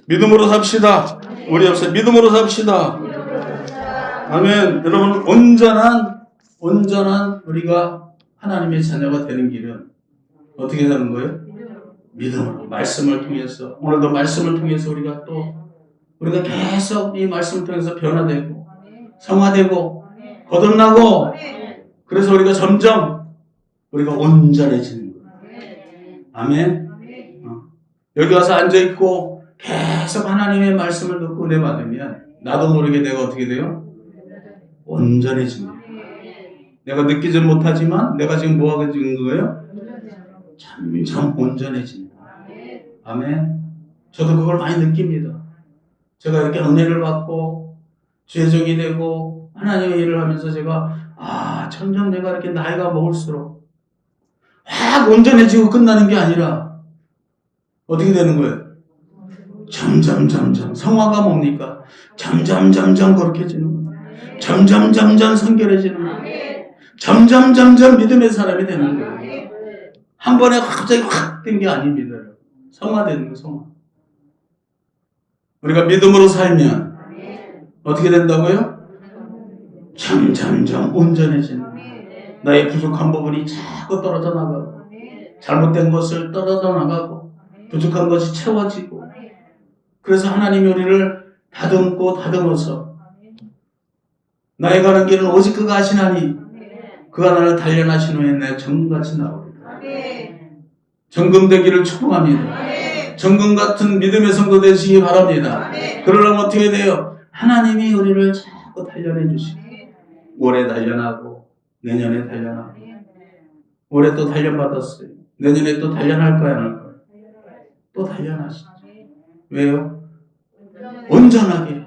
믿음으로 삽시다. 우리 앞서 믿음으로 삽시다. 아멘. 여러분 온전한 우리가 하나님의 자녀가 되는 길은 어떻게 되는 거예요? 믿음으로 말씀을 통해서 오늘도 말씀을 통해서 우리가 계속 이 말씀을 통해서 변화되고 성화되고 거듭나고 그래서 우리가 점점 우리가 온전해지는 거예요. 아멘. 여기 와서 앉아있고 계속 하나님의 말씀을 듣고 은혜 받으면 나도 모르게 내가 어떻게 돼요? 온전해집니다. 내가 느끼지 못하지만 내가 지금 뭐하고 있는 거예요? 참 온전해집니다. 아멘. 저도 그걸 많이 느낍니다. 제가 이렇게 은혜를 받고 죄종이 되고 하나님의 일을 하면서 제가 점점 내가 이렇게 나이가 먹을수록 확 온전해지고 끝나는 게 아니라 어떻게 되는 거예요? 점점 성화가 뭡니까? 점점 거룩해지는 거예요. 점점 성결해지는 거예요. 점점 믿음의 사람이 되는 거예요. 한 번에 갑자기 확 된 게 아닙니다. 성화되는 거예요. 성화. 우리가 믿음으로 살면 어떻게 된다고요? 점점 온전해지는 거예요. 나의 부족한 부분이 자꾸 떨어져 나가고 잘못된 것을 떨어져 나가고 부족한 것이 채워지고 그래서 하나님이 우리를 다듬어서 나의 가는 길은 오직 그가 하시나니 그가 나를 단련하신 후에 내 정금같이 나오리라. 정금되기를 축복합니다. 정금 같은 믿음의 성도 되시기 바랍니다. 그러려면 어떻게 돼요? 하나님이 우리를 자꾸 단련해 주시고 올해 단련하고 내년에 단련하고 올해 또 단련받았어요. 내년에 또 단련할까요? 안 할까요? 또 단련하시죠. 왜요? 온전하게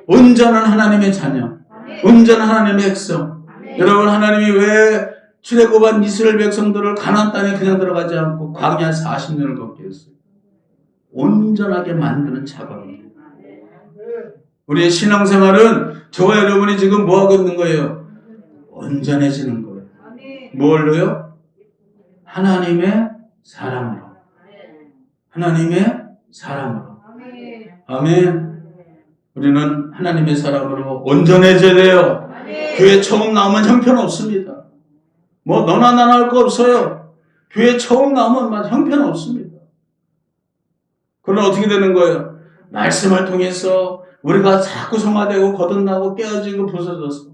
온전한 하나님의 자녀 온전한 하나님의 백성. 여러분 하나님이 왜 출애굽한 이스라엘 백성들을 가나안 땅에 그냥 들어가지 않고 광야 40년을 걷게 했어요? 온전하게 만드는 작업입니다. 우리의 신앙생활은 저와 여러분이 지금 뭐하고 있는 거예요? 온전해지는 거예요. 뭘로요? 하나님의 사람으로. 하나님의 사람으로. 아멘. 우리는 하나님의 사람으로 온전해져야 돼요. 교회 처음 나오면 형편없습니다. 뭐 너나 나나 할 거 없어요. 교회 처음 나오면 형편없습니다. 그러나 어떻게 되는 거예요? 말씀을 통해서 우리가 자꾸 성화되고 거듭나고 깨어지고 부서져서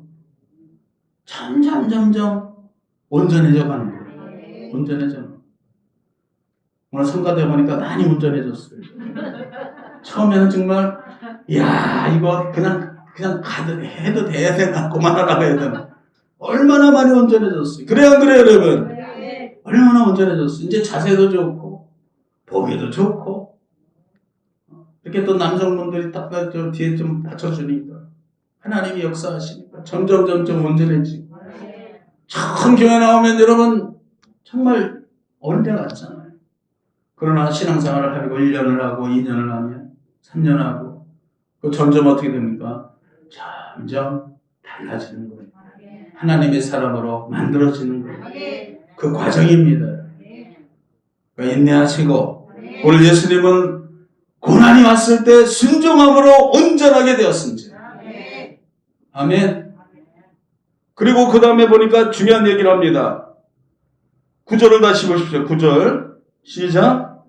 점점 온전해져 가는 거예요. 온전해져. 오늘 성가대 보니까 많이 온전해졌어요. 처음에는 정말 야 이거 그냥 해도 돼야 되나 그만하라고 해야 되나 얼마나 많이 온전해졌어요. 그래요 안 그래요 여러분? 얼마나 온전해졌어요. 이제 자세도 좋고 보기도 좋고 이렇게 또 남성분들이 딱 뒤에 좀 받쳐주니까 하나님이 역사하시니까 점점 온전해지고 처음 교회 나오면 여러분 정말 어린애 같잖아요. 그러나 신앙생활을 하고 1년을 하고 2년을 하면 3년 하고 그 점점 어떻게 됩니까? 점점 달라지는 거예요. 하나님의 사람으로 만들어지는 거예요. 그 과정입니다. 그러니까 인내하시고 오늘 예수님은 고난이 왔을 때 순종함으로 온전하게 되었은지. 아멘. 그리고 그 다음에 보니까 중요한 얘기를 합니다. 9절을 다시 보십시오. 9절 시작.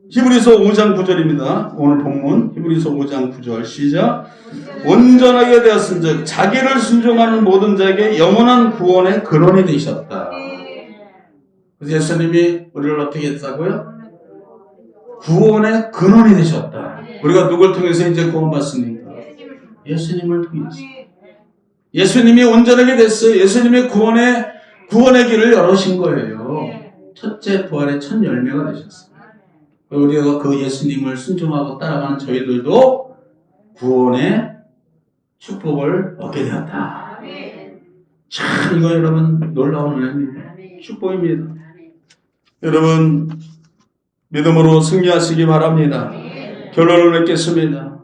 히브리서 5장 9절입니다. 오늘 본문 히브리서 5장 9절 시작. 온전하게 되었은즉 자기를 순종하는 모든 자에게 영원한 구원의 근원이 되셨다. 그래서 예수님이 우리를 어떻게 했다고요? 구원의 근원이 되셨다. 우리가 누굴 통해서 이제 구원받습니까? 예수님을 통해서. 예수님이 온전하게 됐어요. 예수님이 구원의 길을 열으신 거예요. 첫째 부활의 첫 열매가 되셨어요. 우리가 그 예수님을 순종하고 따라가는 저희들도 구원의 축복을 얻게 되었다. 참 이거 여러분 놀라운 은혜입니다. 축복입니다. 여러분 믿음으로 승리하시기 바랍니다. 결론을 맺겠습니다.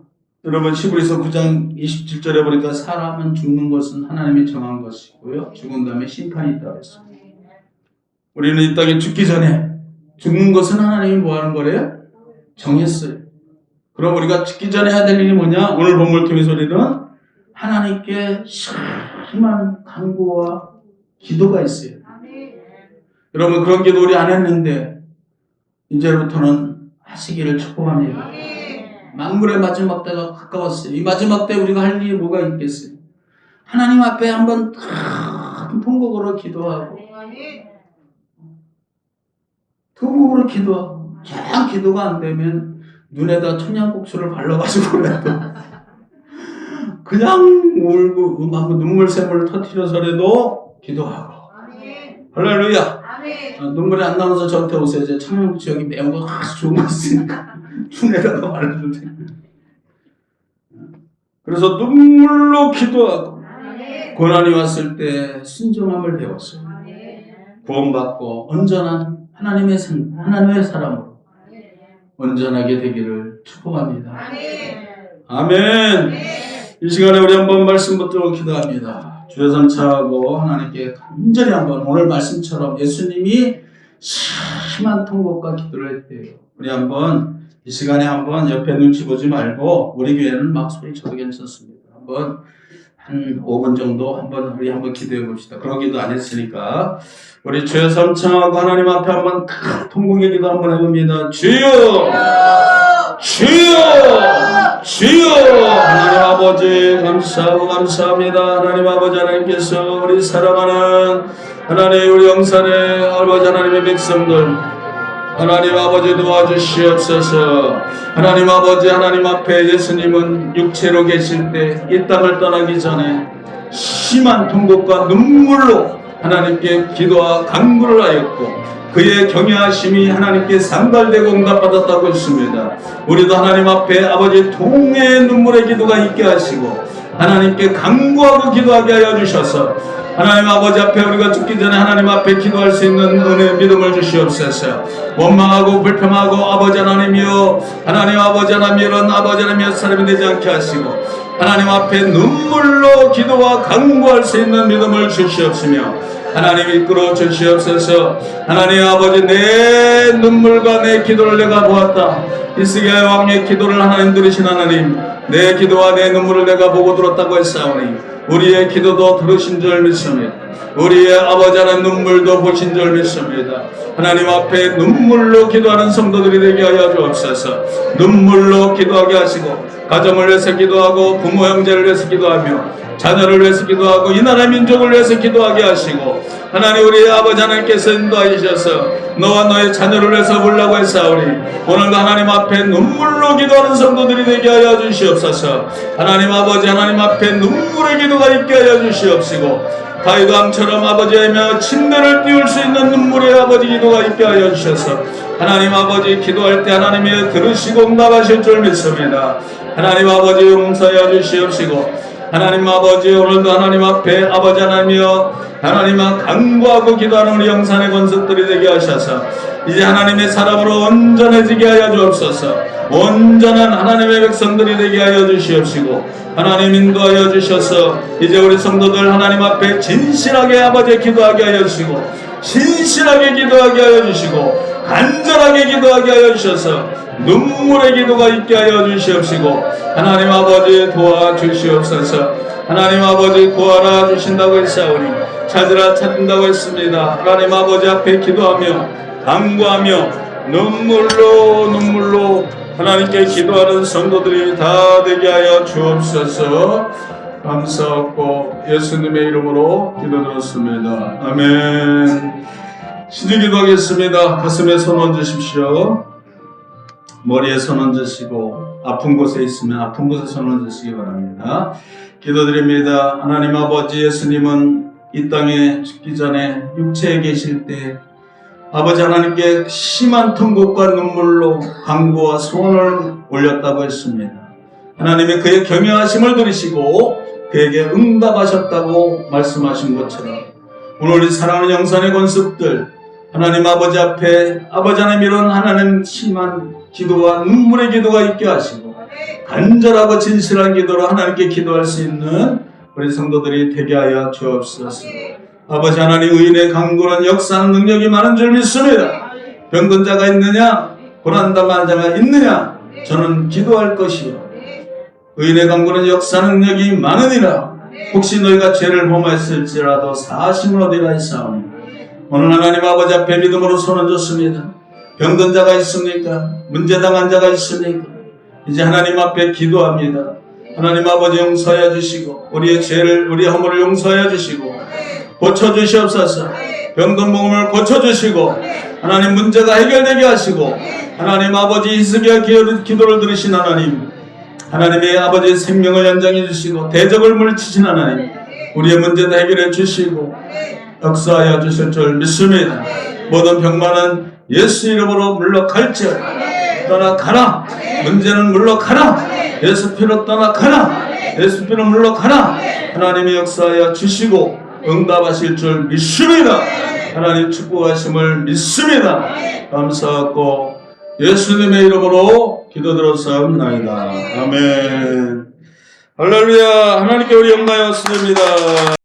여러분 히브리서 9장 27절에 보니까 사람은 죽는 것은 하나님이 정한 것이고요. 죽은 다음에 심판이 있다고 했습니다. 우리는 이 땅에 죽기 전에 죽는 것은 하나님이 뭐 하는 거래요? 정했어요. 그럼 우리가 죽기 전에 해야 될 일이 뭐냐? 오늘 본문을 통해서 우리는 하나님께 심한 간구와 기도가 있어요. 여러분 그런 기도 우리 안 했는데 이제부터는 하시기를 축복합니다. 만물의 마지막 때가 가까웠어요. 이 마지막 때 우리가 할 일이 뭐가 있겠어요? 하나님 앞에 한번 큰 통곡으로 기도하고 참 기도가 안 되면 눈에다 청양고추를 발라가지고라도 그냥 울고 눈물샘을 터뜨려서라도 기도하고 할렐루야. 눈물이 안 나와서 저한테 오세요. 이제 청양고추 여기 매운 거 아주 좋은 거 있으니까 눈에다가 발라주세요. 그래서 눈물로 기도하고 고난이 왔을 때 순종함을 배웠어요. 구원받고 온전한 하나님의 사람으로 온전하게 되기를 축복합니다. 아멘. 이 시간에 우리 한번 말씀 붙들고 기도합니다. 주여 삼차하고 하나님께 간절히 한번 오늘 말씀처럼 예수님이 심한 통곡과 기도를 했대요. 우리 한번 이 시간에 한번 옆에 눈치 보지 말고 우리 교회는 막 소리 쳐도 괜찮습니다. 한번 한 5분 정도 우리 한번 기도해 봅시다. 그런 기도 안 했으니까 우리 주여 삼창하고 하나님 앞에 한번 큰 통곡의 기도 한번 해봅니다. 주여 하나님 아버지 감사합니다. 하나님 아버지 하나님께서 우리 사랑하는 하나님 우리 영산의 아버지 하나님의 백성들 하나님 아버지 도와주시옵소서. 하나님 아버지 하나님 앞에 예수님은 육체로 계실 때 이 땅을 떠나기 전에 심한 통곡과 눈물로 하나님께 기도와 간구를 하였고 그의 경외하심이 하나님께 상달되고 응답받았다고 했습니다. 우리도 하나님 앞에 아버지 통의 눈물의 기도가 있게 하시고 하나님께 간구하고 기도하게 하여 주셔서 하나님 아버지 앞에 우리가 죽기 전에 하나님 앞에 기도할 수 있는 은혜 믿음을 주시옵소서. 원망하고 불평하고 아버지 하나님이여 하나님 아버지 하나님 이런 아버지 하나님 사람이 되지 않게 하시고 하나님 앞에 눈물로 기도와 간구할 수 있는 믿음을 주시옵시며 하나님 이끌어 주시옵소서. 하나님 아버지 내 눈물과 내 기도를 내가 보았다. 이스라엘 왕의 기도를 하나님 들으신 하나님 내 기도와 내 눈물을 내가 보고 들었다고 했사오니 우리의 기도도 들으신 줄 믿습니다. 우리의 아버지 하나님 눈물도 보신 줄 믿습니다. 하나님 앞에 눈물로 기도하는 성도들이 되게 하여 주옵소서. 눈물로 기도하게 하시고 가정을 위해서 기도하고 부모 형제를 위해서 기도하며 자녀를 위해서 기도하고 이 나라 민족을 위해서 기도하게 하시고 하나님 우리 아버지 하나님께서 인도하셔서 너와 너의 자녀를 위해서 보려고 했사오니 오늘도 하나님 앞에 눈물로 기도하는 성도들이 되게 하여 주시옵소서. 하나님 아버지 하나님 앞에 눈물의 기도가 있게 하여 주시옵시고 다윗 왕처럼 아버지이며 침대를 띄울 수 있는 눈물의 아버지 기도가 있게 하여 주셔서 하나님 아버지 기도할 때 하나님이 들으시고 응답하실 줄 믿습니다. 하나님 아버지 용서하여 주시옵시고 하나님 아버지 오늘도 하나님 앞에 아버지 하나님이여 하나님아 간구하고 기도하는 우리 영산의 권속들이 되게 하셔서 이제 하나님의 사람으로 온전해지게 하여 주옵소서. 온전한 하나님의 백성들이 되게 하여 주시옵시고 하나님 인도하여 주셔서 이제 우리 성도들 하나님 앞에 진실하게 아버지 기도하게 하여 주시고 신실하게 기도하게 하여 주시고 간절하게 기도하게 하여 주셔서 눈물의 기도가 있게 하여 주시옵시고 하나님 아버지 도와주시옵소서. 하나님 아버지 구하라 주신다고 했사오니 찾으라 찾는다고 했습니다. 하나님 아버지 앞에 기도하며 간구하며 눈물로 하나님께 기도하는 성도들이 다 되게 하여 주옵소서. 감사하고 예수님의 이름으로 기도드렸습니다. 아멘. 신주 기도하겠습니다. 가슴에 손 얹으십시오. 머리에 손 얹으시고 아픈 곳에 있으면 아픈 곳에 손 얹으시기 바랍니다. 기도드립니다. 하나님 아버지 예수님은 이 땅에 죽기 전에 육체에 계실 때 아버지 하나님께 심한 통곡과 눈물로 간구와 소원을 올렸다고 했습니다. 하나님이 그의 경외하심을 들으시고 그에게 응답하셨다고 말씀하신 것처럼 오늘 우리 사랑하는 영산의 권속들 하나님 아버지 앞에 아버지 하나님 이런 하나님 심한 기도와 눈물의 기도가 있게 하시고 간절하고 진실한 기도로 하나님께 기도할 수 있는 우리 성도들이 되게 하여 주옵소서. 아버지 하나님 의인의 강구는 역사하는 능력이 많은 줄 믿습니다. 병든 자가 있느냐 고난당한 자가 있느냐 저는 기도할 것이요 의인의 강구는 역사하는 능력이 많으니라. 혹시 너희가 죄를 범했을지라도 사심을 얻으라 했사오니 오늘 하나님 아버지 앞에 믿음으로 손 얹었습니다. 병든 자가 있습니까? 문제당한 자가 있습니까? 이제 하나님 앞에 기도합니다. 하나님 아버지 용서하여 주시고 우리의 죄를 우리의 허물을 용서하여 주시고 고쳐주시옵소서. 병든 몸을 고쳐주시고 하나님 문제가 해결되게 하시고 하나님 아버지 히스기야 기도를 들으신 하나님 하나님의 아버지의 생명을 연장해 주시고 대적을 물리치신 하나님 우리의 문제도 해결해 주시고 역사하여 주실 줄 믿습니다. 모든 병만은 예수 이름으로 물러갈지어다. 떠나가라. 문제는 물러가라. 예수 피로 떠나가라. 예수 피로 물러가라. 하나님이 역사하여 주시고 응답하실 줄 믿습니다. 하나님 축복하심을 믿습니다. 감사하고 예수님의 이름으로 기도드렸사옵나이다. 아멘. 할렐루야. 하나님께 우리 영광이었습니다.